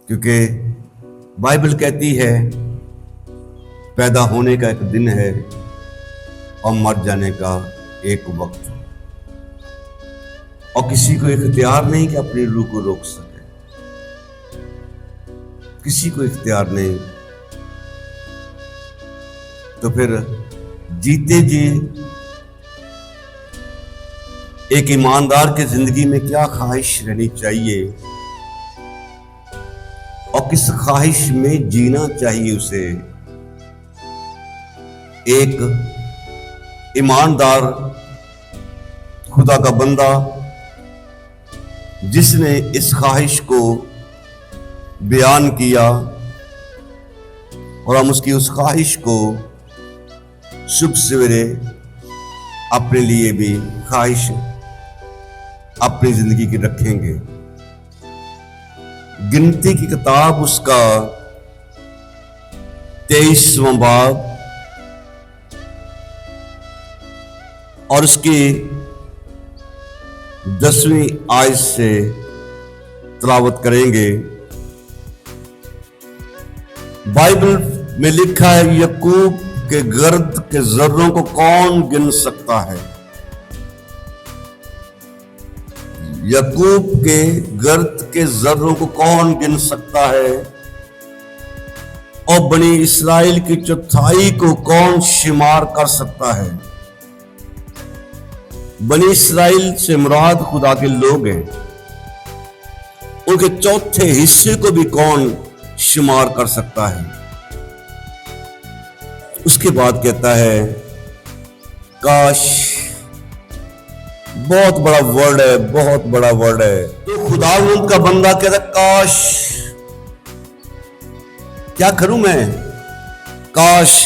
क्योंकि बाइबल कहती है पैदा होने का एक दिन है और मर जाने का एक वक्त, और किसी को इख्तियार नहीं कि अपनी रूह को रोक सके, किसी को इख्तियार नहीं। तो फिर जीते जी एक ईमानदार की जिंदगी में क्या ख्वाहिश रहनी चाहिए और किस ख्वाहिश में जीना चाहिए उसे। एक ईमानदार खुदा का बंदा जिसने इस ख्वाहिश को बयान किया और हम उसकी उस ख्वाहिश को शुभ सवेरे अपने लिए भी ख्वाहिश अपनी जिंदगी की रखेंगे। गिनती की किताब उसका 23वां बाब और उसकी 10वीं आयत से तिलावत करेंगे। बाइबल में लिखा है, यकूब के गर्द के जर्रों को कौन गिन सकता है। यकूब के गर्द के जर्रों को कौन गिन सकता है और बनी इस्राएल की चौथाई को कौन शुमार कर सकता है। बनी इस्राएल से मुराद खुदा के लोग हैं, उनके चौथे हिस्से को भी कौन शुमार कर सकता है। उसके बाद कहता है, काश, बहुत बड़ा वर्ड है, बहुत बड़ा वर्ड है। तो खुदावंद का बंदा कहता है, काश क्या करूं मैं, काश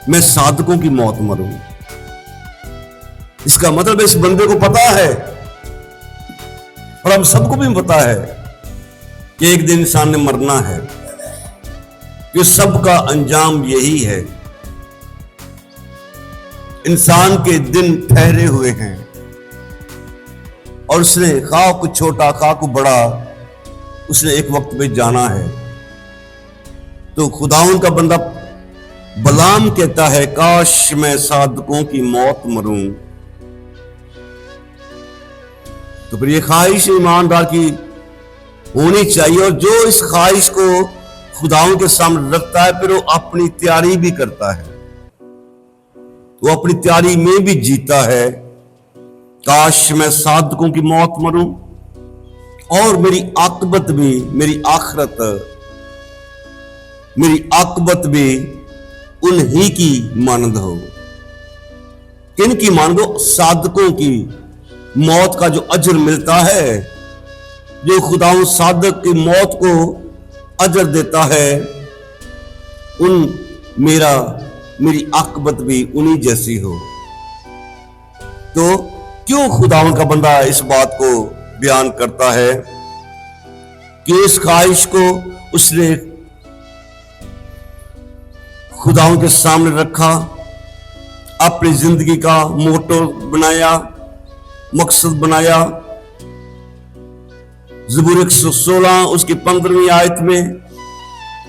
मैं साधकों की मौत मरूं। इसका मतलब इस बंदे को पता है और हम सबको भी पता है कि एक दिन इंसान ने मरना है, कि सबका अंजाम यही है। इंसान के दिन ठहरे हुए हैं और उसने खा को छोटा खा को बड़ा उसने एक वक्त में जाना है। तो खुदाउन का बंदा बलाम कहता है, काश मैं साधकों की मौत मरूं। तो फिर ये ख्वाहिश ईमानदार की होनी चाहिए, और जो इस ख्वाहिश को खुदाओं के सामने रखता है फिर वो अपनी तैयारी भी करता है, वो अपनी तैयारी में भी जीता है। काश मैं साधकों की मौत मरूं और मेरी आकबत भी, मेरी आकबत भी उन्हीं की मानद हो। किन की मानद हो? साधकों की मौत का जो अजर मिलता है, जो खुदाउन साधक की मौत को अजर देता है, मेरी आकबत भी उन्हीं जैसी हो। तो क्यों खुदावन का बंदा इस बात को बयान करता है कि इस ख्वाहिश को उसने खुदावन के सामने रखा, अपनी जिंदगी का मोटो बनाया, मकसद बनाया। ज़बूर 116 उसकी 15वीं आयत में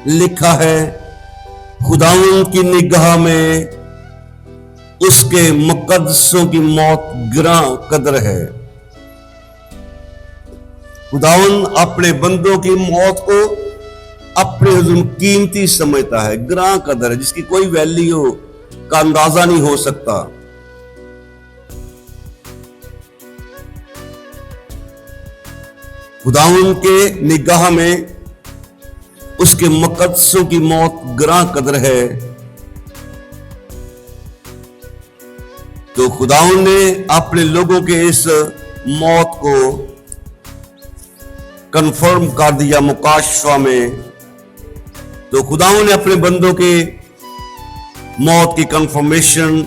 लिखा है, खुदावन की निगाह में उसके मुकद्दसों की मौत गिरां कदर है। खुदावन अपने बंदों की मौत को अपने हुजूर कीमती समझता है, गिरां कदर है, जिसकी कोई वैल्यू का अंदाजा नहीं हो सकता। खुदावन के निगाह में उसके मुकद्दसों की मौत गिरां कदर है। तो खुदावन ने अपने लोगों के इस मौत को कंफर्म कर दिया मुकाशफा में। तो खुदावन ने अपने बंदों के मौत की कंफर्मेशन,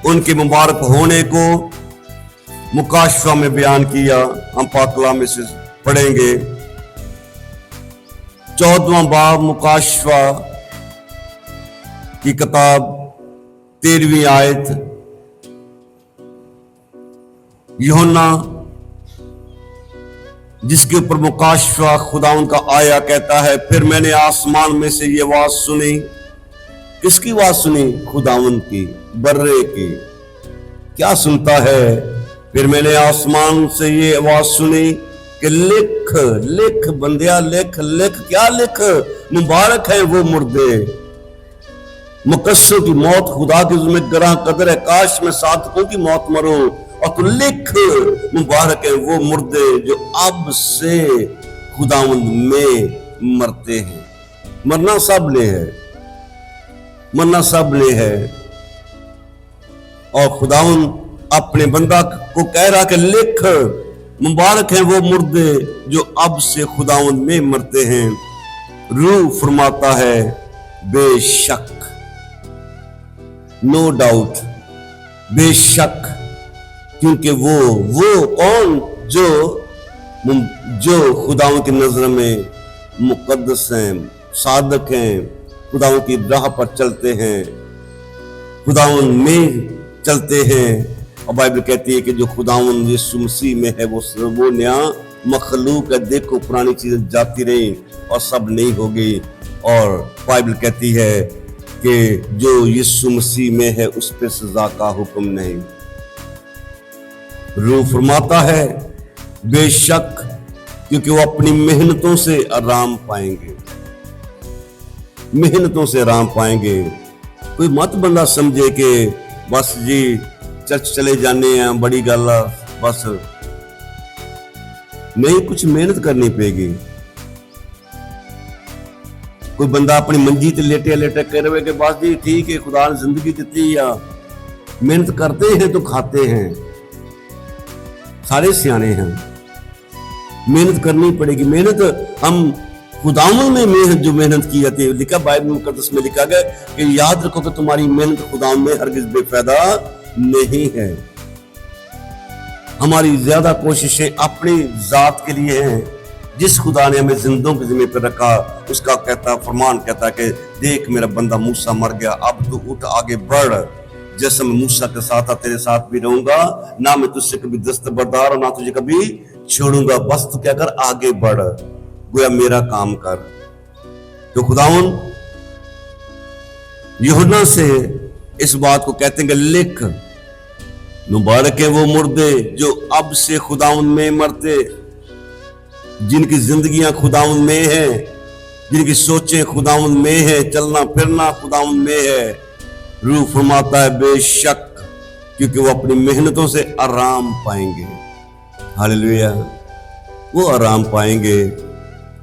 उनके मुबारक होने को मुकाशफा में बयान किया। हम पाक कलाम में से पढ़ेंगे 14वां बाब मुकाशफा की किताब 13वीं आयत। यूहन्ना जिसके ऊपर मुकाशफा खुदावन का आया कहता है, फिर मैंने आसमान में से ये आवाज सुनी। किसकी आवाज सुनी? खुदावन की, बर्रे की। क्या सुनता है? फिर मैंने आसमान से ये आवाज सुनी कि लिख लिख बंदिया, लिख लिख। क्या लिख? मुबारक है वो मुर्दे, मुकस्सों की मौत खुदा की में गराह कदर है, काश में साधकों की मौत मरूं। और तू लिख, मुबारक है वो मुर्दे जो अब से खुदावंद में मरते हैं। मरना सब ने है, मरना सब ने है। और खुदावंद अपने बंदा को कह रहा कि लिख, मुबारक है वो मुर्दे जो अब से खुदावंद में मरते हैं। रूह फरमाता है, बेशक, नो डाउट, बेशक, क्योंकि वो कौन जो खुदाओं की नजर में मुकद्दस हैं, सादक हैं, खुदाओं की राह पर चलते हैं, खुदाओं में चलते हैं। और बाइबल कहती है कि जो खुदाओं यीशु मसीह में है वो नया मखलूक है। देखो पुरानी चीजें जाती रही और सब नहीं होगी। और बाइबल कहती है कि जो यीशु मसीह में है उस पर सजा का हुक्म नहीं। रूह फरमाता है, बेशक, क्योंकि वो अपनी मेहनतों से आराम पाएंगे, मेहनतों से आराम पाएंगे। कोई मत बंदा समझे कि बस जी चर्च चले जाने हैं बड़ी गल, बस नहीं, कुछ मेहनत करनी पड़ेगी। कोई बंदा अपनी मंजी ते लेटे लेटे कह रहे कि बस जी ठीक है, खुदा ने जिंदगी दी या मेहनत करते हैं तो खाते हैं। सारे सियाने हैं, मेहनत करनी पड़ेगी। मेहनत हम खुदावन में जो मेहनत की जाती है, लिखा बाइबल मुकद्दस में लिखा गया कि याद रखो कि तुम्हारी मेहनत खुदावन में हरगिज बेफायदा नहीं है। हमारी ज्यादा कोशिशें अपनी जात के लिए हैं। जिस खुदा ने हमें जिंदों की जिम्मे पर रखा, उसका कहता फरमान कहता कि देख मेरा बंदा मूसा मर गया, अब तू उठ आगे बढ़। जैसे मैं मूसा के साथ था तेरे साथ भी रहूंगा, ना मैं तुझसे कभी दस्तबरदार और ना तुझे कभी छोड़ूंगा। बस तू क्या कर, आगे बढ़, गोया मेरा काम कर। तो खुदावन यूहन्ना से इस बात को कहते हैं कि लिख, मुबारक है वो मुर्दे जो अब से खुदावन में मरते, जिनकी जिंदगियां खुदावन में है, जिनकी सोचें खुदावन में है, चलना फिरना खुदावन में है। रूह फरमाता है, बेशक, क्योंकि वो अपनी मेहनतों से आराम पाएंगे। हालेलुया, वो आराम पाएंगे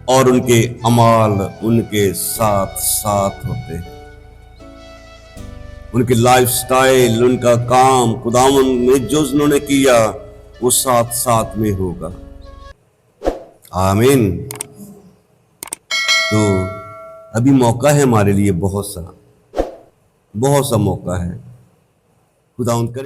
और उनके अमाल उनके साथ साथ होते हैं। उनकी लाइफस्टाइल, उनका काम खुदावन में जो उन्होंने किया वो साथ साथ में होगा। आमीन। तो अभी मौका है हमारे लिए, बहुत सा मौका है। खुदावंद करे।